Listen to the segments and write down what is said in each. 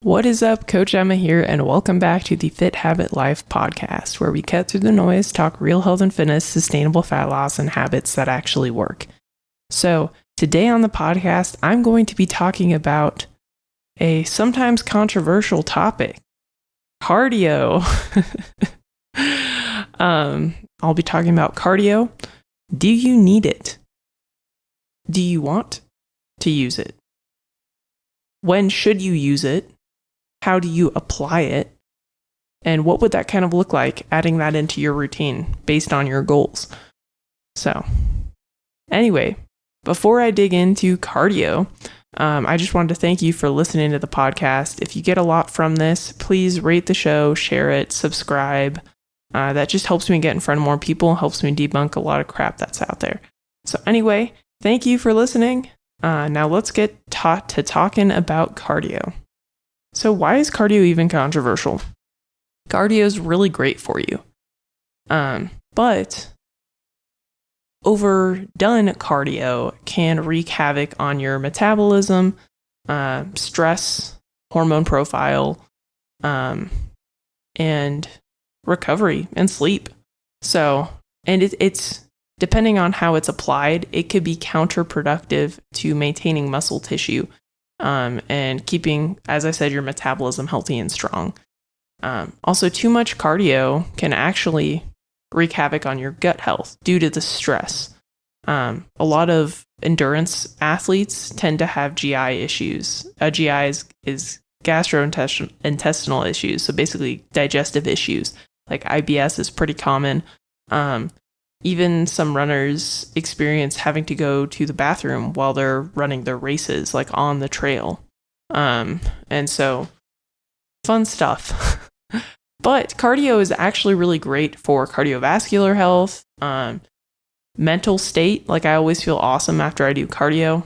What is up? Coach Emma here, and welcome back to the Fit Habit Life podcast, where we cut through the noise, talk real health and fitness, sustainable fat loss, and habits that actually work. So today on the podcast, I'm going to be talking about a sometimes controversial topic, cardio. I'll be talking about cardio. Do you need it? Do you want to use it? When should you use it? How do you apply it? And what would that kind of look like, adding that into your routine based on your goals? So anyway, before I dig into cardio, I just wanted to thank you for listening to the podcast. If you get a lot from this, please rate the show, share it, subscribe. That just helps me get in front of more people, helps me debunk a lot of crap that's out there. So anyway, thank you for listening. Now let's get to talking about cardio. So why is cardio even controversial? Cardio is really great for you. But overdone cardio can wreak havoc on your metabolism, stress, hormone profile, and recovery and sleep. So, and it's depending on how it's applied, it could be counterproductive to maintaining muscle tissue. And keeping, as I said, your metabolism healthy and strong. Also, too much cardio can actually wreak havoc on your gut health due to the stress. A lot of endurance athletes tend to have GI issues. GI is gastrointestinal issues, so basically digestive issues. Like IBS is pretty common. Even some runners experience having to go to the bathroom while they're running their races, like on the trail. And so, fun stuff. But cardio is actually really great for cardiovascular health, mental state. Like I always feel awesome after I do cardio.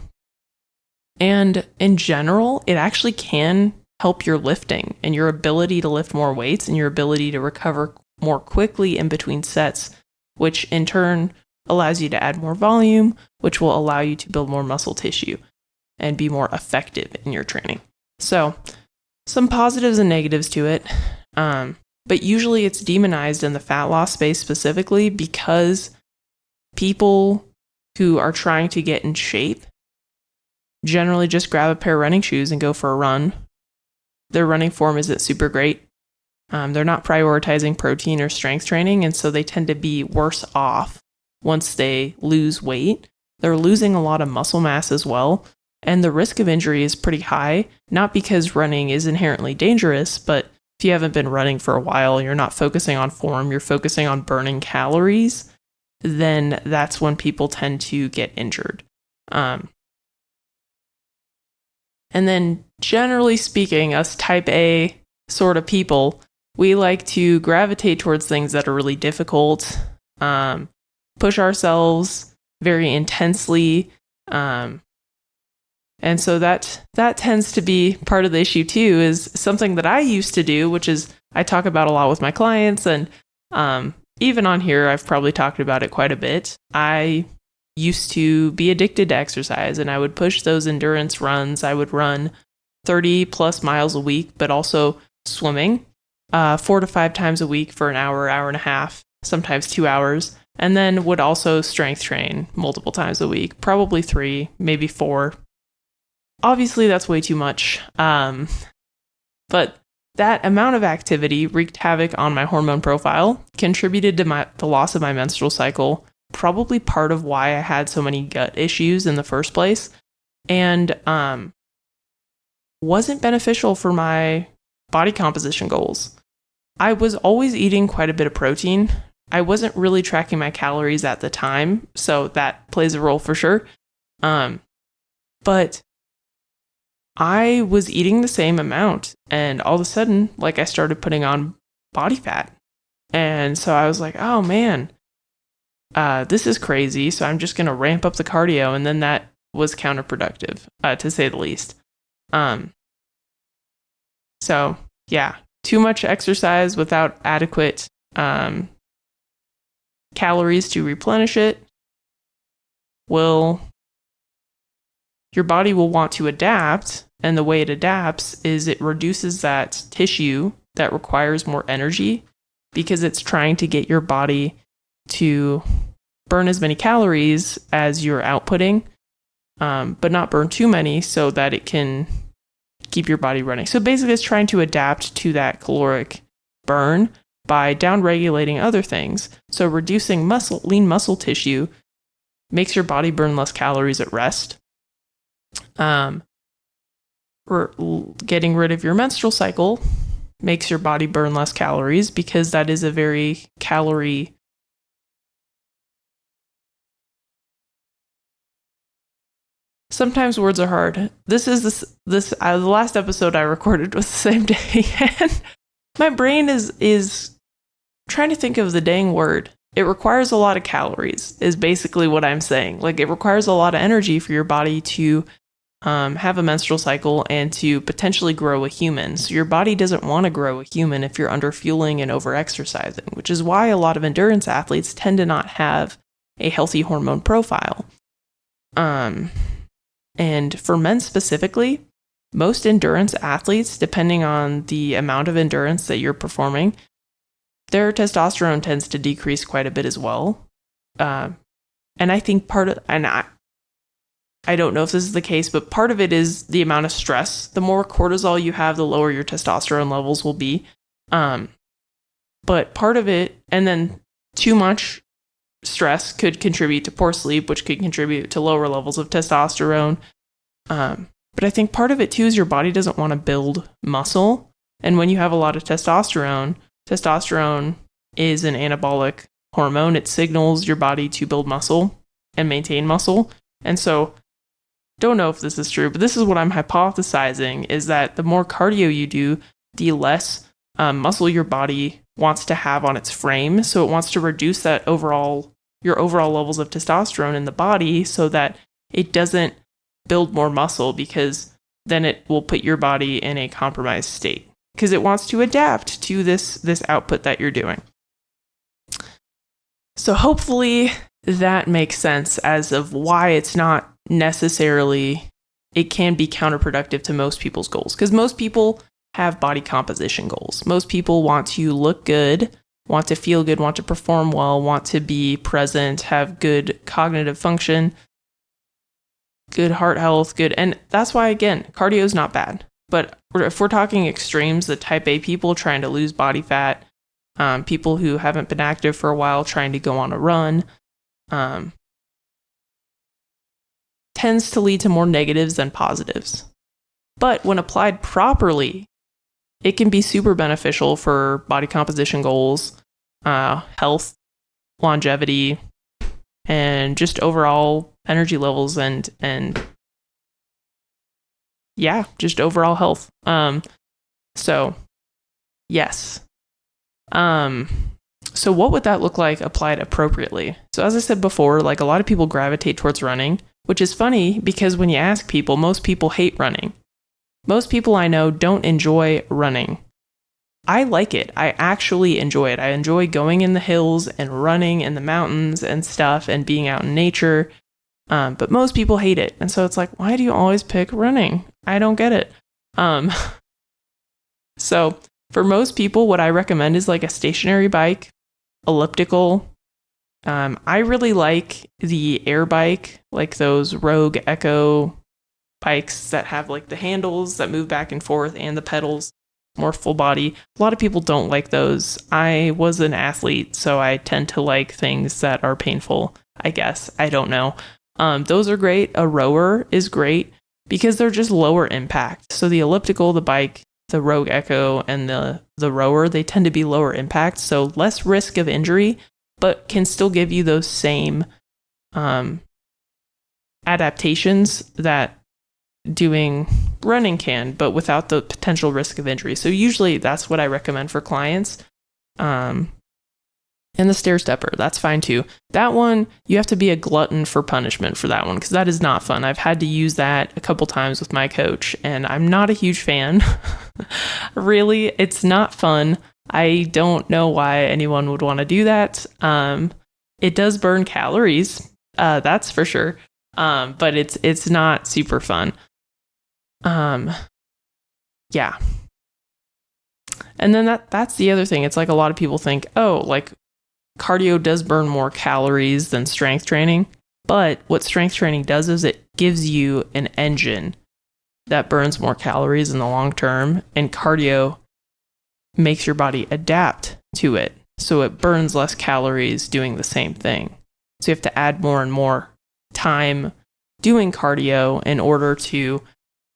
And in general, it actually can help your lifting and your ability to lift more weights and your ability to recover more quickly in between sets, which in turn allows you to add more volume, which will allow you to build more muscle tissue and be more effective in your training. So some positives and negatives to it. But usually it's demonized in the fat loss space specifically because people who are trying to get in shape generally just grab a pair of running shoes and go for a run. Their running form isn't super great. They're not prioritizing protein or strength training, and so they tend to be worse off once they lose weight. They're losing a lot of muscle mass as well, and the risk of injury is pretty high, not because running is inherently dangerous, but if you haven't been running for a while, you're not focusing on form, you're focusing on burning calories, then that's when people tend to get injured. And then generally speaking, us type A sort of people, we like to gravitate towards things that are really difficult, push ourselves very intensely. And so that tends to be part of the issue too, is something that I used to do, which is I talk about a lot with my clients. And even on here, I've probably talked about it quite a bit. I used to be addicted to exercise and I would push those endurance runs. I would run 30 plus miles a week, but also swimming 4 to 5 times a week for an hour, hour and a half, sometimes 2 hours, and then would also strength train multiple times a week, probably 3, maybe 4. Obviously, that's way too much. But that amount of activity wreaked havoc on my hormone profile, contributed to the loss of my menstrual cycle, probably part of why I had so many gut issues in the first place, and wasn't beneficial for my body composition goals. I was always eating quite a bit of protein. I wasn't really tracking my calories at the time, so that plays a role for sure. But I was eating the same amount, and all of a sudden, like I started putting on body fat. And so I was like, oh man, this is crazy. So I'm just going to ramp up the cardio. And then that was counterproductive, to say the least. So yeah, too much exercise without adequate calories to replenish it your body will want to adapt And the way it adapts is it reduces that tissue that requires more energy because it's trying to get your body to burn as many calories as you're outputting, but not burn too many so that it can keep your body running. So basically it's trying to adapt to that caloric burn by downregulating other things. So reducing lean muscle tissue makes your body burn less calories at rest. Getting rid of your menstrual cycle makes your body burn less calories because that is a very calorie. Sometimes words are hard. The last episode I recorded was the same day, and my brain is trying to think of the dang word. It requires a lot of calories, is basically what I'm saying. Like, it requires a lot of energy for your body to have a menstrual cycle and to potentially grow a human. So your body doesn't want to grow a human if you're under fueling and over exercising, which is why a lot of endurance athletes tend to not have a healthy hormone profile. And for men specifically, most endurance athletes, depending on the amount of endurance that you're performing, their testosterone tends to decrease quite a bit as well. And I think I don't know if this is the case, but part of it is the amount of stress. The more cortisol you have, the lower your testosterone levels will be. But part of it, and then too much stress could contribute to poor sleep, which could contribute to lower levels of testosterone. But I think part of it too is your body doesn't want to build muscle. And when you have a lot of testosterone is an anabolic hormone. It signals your body to build muscle and maintain muscle. And so, don't know if this is true, but this is what I'm hypothesizing, is that the more cardio you do, the less muscle your body wants to have on its frame. So it wants to reduce your overall levels of testosterone in the body so that it doesn't build more muscle, because then it will put your body in a compromised state because it wants to adapt to this output that you're doing. So hopefully that makes sense as of why it's not necessarily, it can be counterproductive to most people's goals, because most people have body composition goals. Most people want to look good, want to feel good, want to perform well, want to be present, have good cognitive function, good heart health, and that's why, again, cardio is not bad. But if we're talking extremes, the type A people trying to lose body fat, people who haven't been active for a while trying to go on a run, tends to lead to more negatives than positives. But when applied properly, it can be super beneficial for body composition goals, health, longevity, and just overall energy levels and just overall health. So yes. So what would that look like applied appropriately? So as I said before, like, a lot of people gravitate towards running, which is funny because when you ask people, most people hate running. Most people I know don't enjoy running. I like it. I actually enjoy it. I enjoy going in the hills and running in the mountains and stuff and being out in nature. But most people hate it. And so it's like, why do you always pick running? I don't get it. So for most people, what I recommend is like a stationary bike, elliptical. I really like the air bike, like those Rogue Echo bikes that have like the handles that move back and forth and the pedals, more full body. A lot of people don't like those. I was an athlete, so I tend to like things that are painful, I guess. I don't know. Those are great. A rower is great because they're just lower impact. So the elliptical, the bike, the Rogue Echo, and the rower, they tend to be lower impact, so less risk of injury, but can still give you those same adaptations that doing running can, but without the potential risk of injury. So usually that's what I recommend for clients. And the stair stepper, that's fine too. That one, you have to be a glutton for punishment for that one, because that is not fun. I've had to use that a couple times with my coach, and I'm not a huge fan. Really, it's not fun. I don't know why anyone would want to do that. It does burn calories, that's for sure. But it's not super fun. Yeah. And then that's the other thing. It's like a lot of people think, oh, like cardio does burn more calories than strength training. But what strength training does is it gives you an engine that burns more calories in the long term, and cardio makes your body adapt to it. So it burns less calories doing the same thing. So you have to add more and more time doing cardio in order to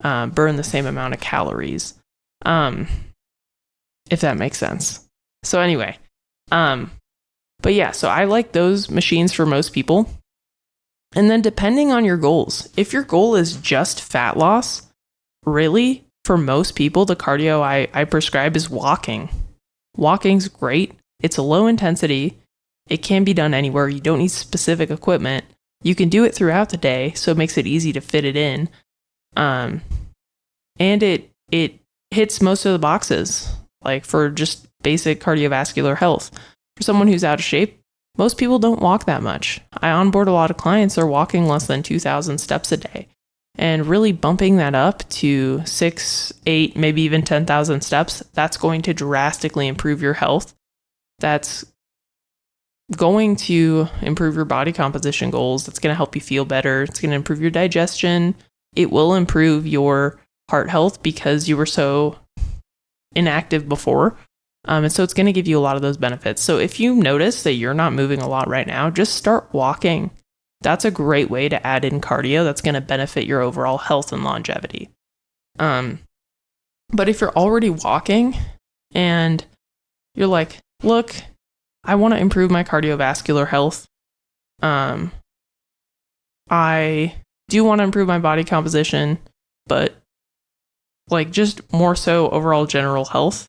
burn the same amount of calories. If that makes sense. So anyway, but yeah, so I like those machines for most people. And then depending on your goals, if your goal is just fat loss, really, for most people, the cardio I prescribe is walking. Walking's great. It's a low intensity. It can be done anywhere. You don't need specific equipment. You can do it throughout the day, so it makes it easy to fit it in. And it hits most of the boxes, like for just basic cardiovascular health. For someone who's out of shape, most people don't walk that much. I onboard a lot of clients that are walking less than 2,000 steps a day. And really bumping that up to 6, 8, maybe even 10,000 steps, that's going to drastically improve your health. That's going to improve your body composition goals. That's going to help you feel better. It's going to improve your digestion. It will improve your heart health because you were so inactive before. And so it's going to give you a lot of those benefits. So if you notice that you're not moving a lot right now, just start walking. That's a great way to add in cardio that's going to benefit your overall health and longevity. But if you're already walking and you're like, look, I want to improve my cardiovascular health. I do want to improve my body composition, but like just more so overall general health.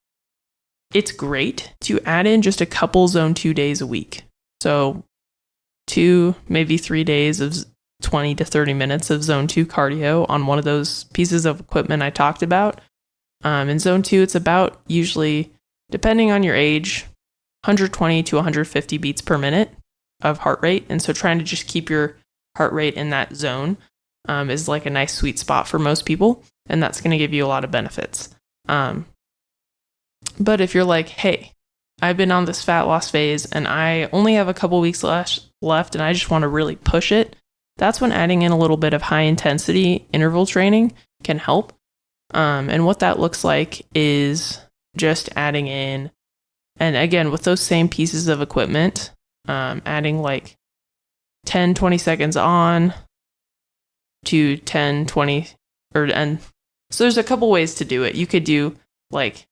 It's great to add in just a couple zone 2 days a week. So 2, maybe 3 days of 20 to 30 minutes of zone 2 cardio on one of those pieces of equipment I talked about. In zone 2, it's about usually, depending on your age, 120 to 150 beats per minute of heart rate. And so trying to just keep your heart rate in that zone is like a nice sweet spot for most people. And that's going to give you a lot of benefits. But if you're like, hey, I've been on this fat loss phase and I only have a couple weeks left and I just want to really push it, that's when adding in a little bit of high intensity interval training can help. And what that looks like is just adding in, and again, with those same pieces of equipment, adding like 10, 20 seconds on to 10, 20, and so there's a couple ways to do it. You could do like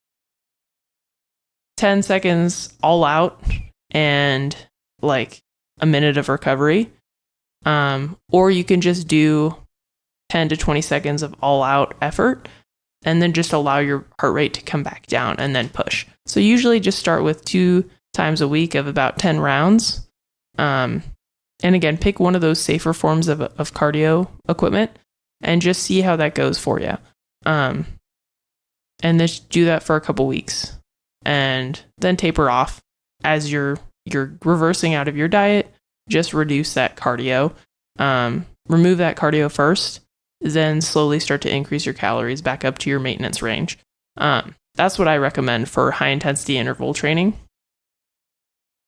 10 seconds all out and like a minute of recovery. Or you can just do 10 to 20 seconds of all out effort and then just allow your heart rate to come back down and then push. So usually just start with 2 times a week of about 10 rounds. And again, pick one of those safer forms of cardio equipment and just see how that goes for you. And just do that for a couple weeks and then taper off as you're reversing out of your diet. Just reduce that cardio. Remove that cardio first, then slowly start to increase your calories back up to your maintenance range. That's what I recommend for high intensity interval training.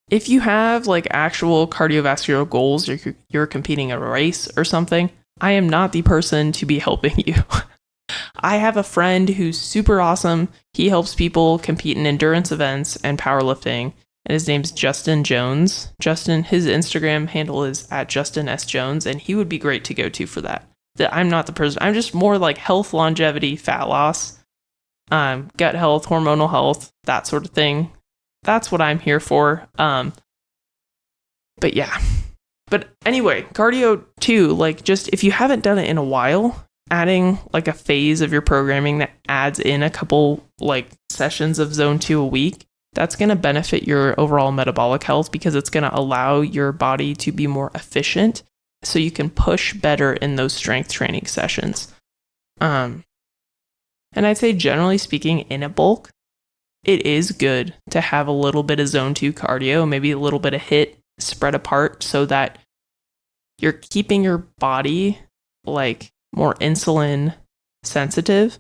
If you have like actual cardiovascular goals, you're competing in a race or something, I am not the person to be helping you. I have a friend who's super awesome. He helps people compete in endurance events and powerlifting. And his name's Justin Jones. Justin, his Instagram handle is @JustinSJones, and he would be great to go to for that. I'm not the person. I'm just more like health, longevity, fat loss, gut health, hormonal health, that sort of thing. That's what I'm here for. But yeah. But anyway, cardio too, like just if you haven't done it in a while, adding like a phase of your programming that adds in a couple like sessions of zone 2 a week, that's going to benefit your overall metabolic health because it's going to allow your body to be more efficient so you can push better in those strength training sessions. And I'd say generally speaking, in a bulk, it is good to have a little bit of zone 2 cardio, maybe a little bit of HIIT spread apart so that you're keeping your body like more insulin sensitive,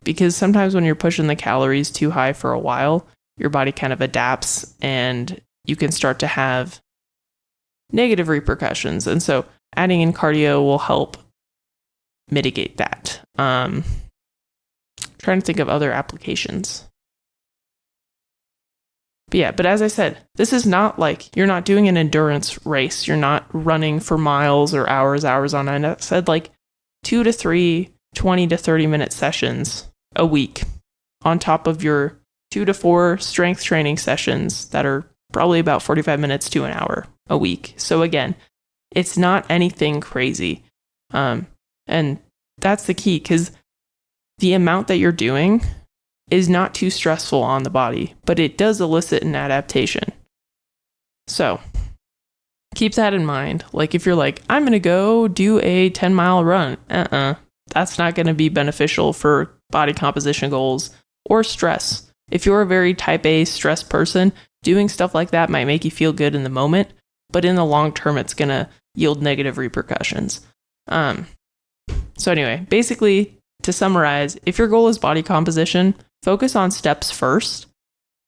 because sometimes when you're pushing the calories too high for a while, your body kind of adapts and you can start to have negative repercussions. And so adding in cardio will help mitigate that. Trying to think of other applications. But as I said, this is not like you're not doing an endurance race. You're not running for miles or hours on end. I said like 2 to 3 20 to 30 minute sessions a week on top of your 2 to 4 strength training sessions that are probably about 45 minutes to an hour a week. So again, it's not anything crazy. And that's the key, because the amount that you're doing is not too stressful on the body, but it does elicit an adaptation. So keep that in mind. Like if you're like, I'm going to go do a 10-mile run. That's not going to be beneficial for body composition goals or stress. If you're a very type A stress person, doing stuff like that might make you feel good in the moment, but in the long term, it's going to yield negative repercussions. So anyway, basically, to summarize, if your goal is body composition, focus on steps first.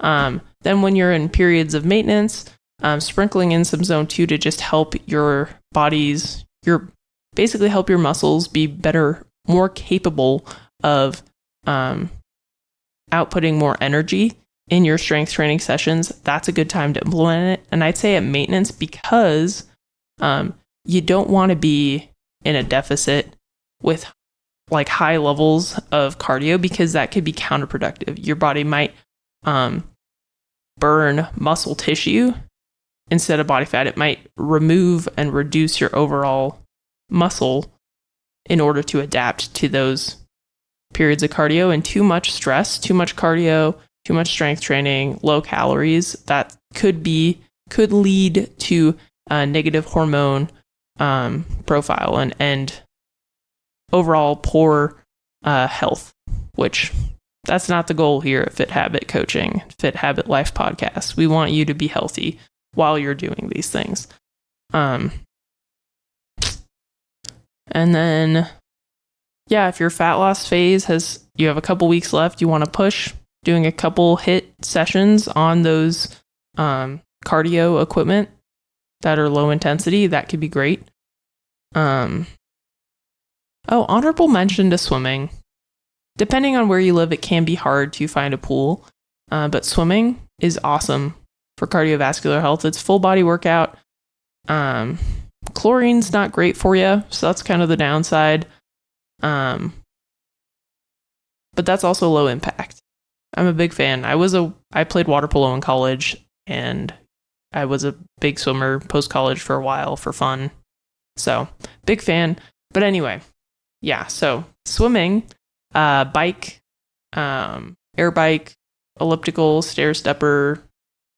Then when you're in periods of maintenance, sprinkling in some zone 2 to just help your basically help your muscles be better, more capable of outputting more energy in your strength training sessions. That's a good time to implement it. And I'd say at maintenance, because you don't want to be in a deficit with like high levels of cardio, because that could be counterproductive. Your body might burn muscle tissue instead of body fat. It might remove and reduce your overall muscle in order to adapt to those periods of cardio. And too much stress, too much cardio, too much strength training, low calories, that could lead to a negative hormone profile and overall poor health, which that's not the goal here at Fit Habit Coaching, Fit Habit Life Podcast. We want you to be healthy while you're doing these things. And then, if your fat loss phase you have a couple weeks left, you want to push doing a couple HIIT sessions on those cardio equipment that are low intensity, that could be great. Honorable mention to swimming. Depending on where you live, it can be hard to find a pool, but swimming is awesome for cardiovascular health. It's full body workout. Chlorine's not great for you, so that's kind of the downside. But that's also low impact. I'm a big fan. I played water polo in college, and I was a big swimmer post-college for a while for fun. So, big fan. But anyway, so swimming, bike, air bike, elliptical, stair stepper,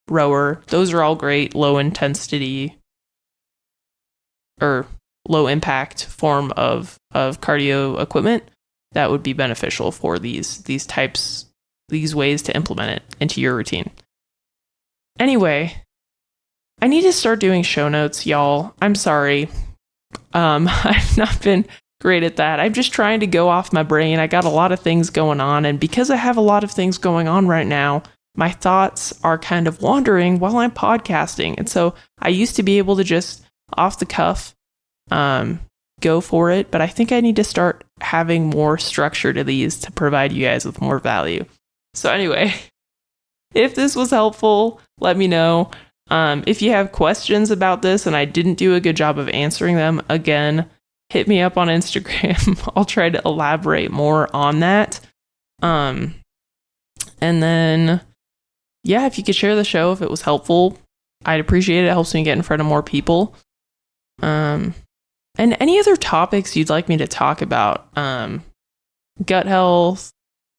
rower, those are all great low intensity or low impact form of cardio equipment that would be beneficial for these ways to implement it into your routine. Anyway, I need to start doing show notes, y'all. I'm sorry. I've not been great at that. I'm just trying to go off my brain. I got a lot of things going on, and because I have a lot of things going on right now, my thoughts are kind of wandering while I'm podcasting. And so I used to be able to just off the cuff go for it, but I think I need to start having more structure to these to provide you guys with more value. So anyway, if this was helpful, let me know. If you have questions about this and I didn't do a good job of answering them, again, hit me up on Instagram. I'll try to elaborate more on that. And then, if you could share the show if it was helpful, I'd appreciate it. It helps me get in front of more people. And any other topics you'd like me to talk about, gut health,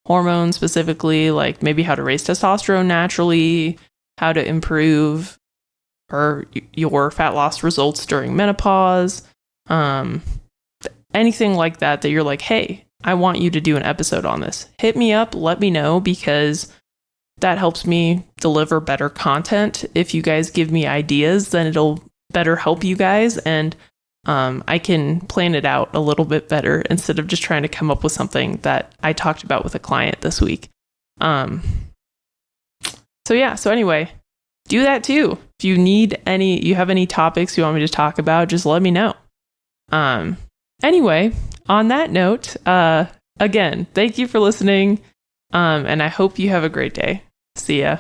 hormones specifically, like maybe how to raise testosterone naturally, how to improve your fat loss results during menopause, anything like that you're like, hey, I want you to do an episode on this. Hit me up, let me know, because that helps me deliver better content. If you guys give me ideas, then it'll better help you guys. And I can plan it out a little bit better instead of just trying to come up with something that I talked about with a client this week. So anyway, do that too. If you have any topics you want me to talk about, just let me know. Anyway, on that note, again, thank you for listening. And I hope you have a great day. See ya.